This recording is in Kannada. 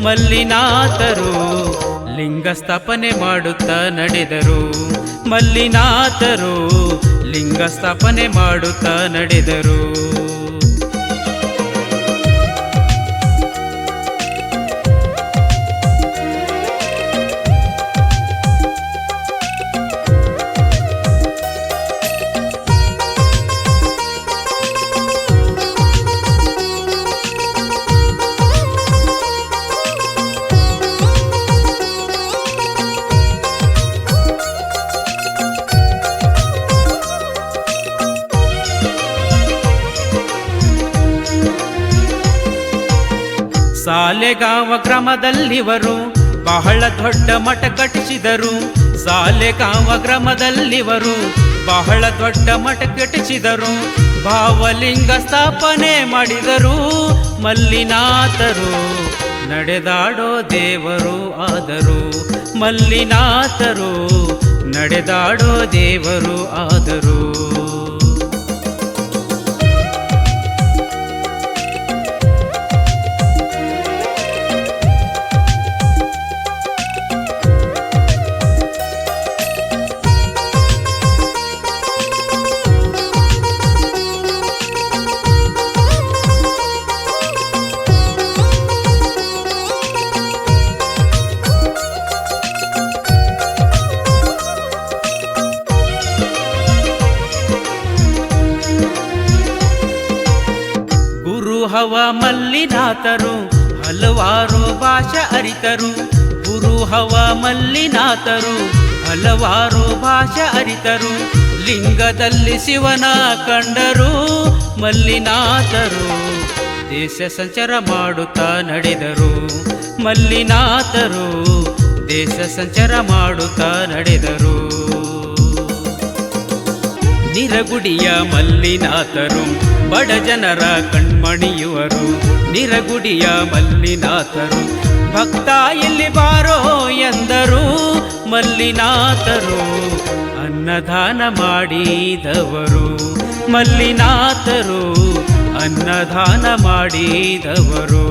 ಮಲ್ಲಿನಾಥರು ಲಿಂಗ ಸ್ಥಾಪನೆ ಮಾಡುತ್ತಾ ನಡೆದರು. ಮಲ್ಲಿನಾಥರು ಲಿಂಗ ಸ್ಥಾಪನೆ ಮಾಡುತ್ತಾ ನಡೆದರು. ಸಾಲೆಗಾಂವ ಗ್ರಾಮದಲ್ಲಿವರು ಬಹಳ ದೊಡ್ಡ ಮಠ ಕಟ್ಟಿಸಿದರು. ಸಾಲೆಗಾಂವ ಗ್ರಾಮದಲ್ಲಿವರು ಬಹಳ ದೊಡ್ಡ ಮಠ ಕಟ್ಟಿಸಿದರು. ಭಾವಲಿಂಗ ಸ್ಥಾಪನೆ ಮಾಡಿದರು. ಮಲ್ಲಿನಾಥರು ನಡೆದಾಡೋ ದೇವರು ಆದರು. ಮಲ್ಲಿನಾಥರು ನಡೆದಾಡೋ ದೇವರು ಆದರು. ಹವ ಮಲ್ಲಿನಾಥರು ಹಲವಾರು ಭಾಷೆ ಅರಿತರು. ಗುರು ಹವ ಮಲ್ಲಿನಾಥರು ಹಲವಾರು ಭಾಷೆ ಅರಿತರು. ಲಿಂಗದಲ್ಲಿ ಶಿವನ ಕಂಡರು. ಮಲ್ಲಿನಾಥರು ದೇಶ ಸಂಚಾರ ಮಾಡುತ್ತಾ ನಡೆದರು. ಮಲ್ಲಿನಾಥರು ದೇಶ ಸಂಚಾರ ಮಾಡುತ್ತಾ ನಡೆದರು. ನಿರಗುಡಿಯ ಮಲ್ಲಿನಾಥರು ಬಡ ಜನರ ಕಣ್ಮಣಿಯುವರು. ನಿರಗುಡಿಯ ಮಲ್ಲಿನಾಥರು ಭಕ್ತ ಇಲ್ಲಿ ಬಾರೋ ಎಂದರು. ಮಲ್ಲಿನಾಥರು ಅನ್ನದಾನ ಮಾಡಿದವರು. ಮಲ್ಲಿನಾಥರು ಅನ್ನದಾನ ಮಾಡಿದವರು.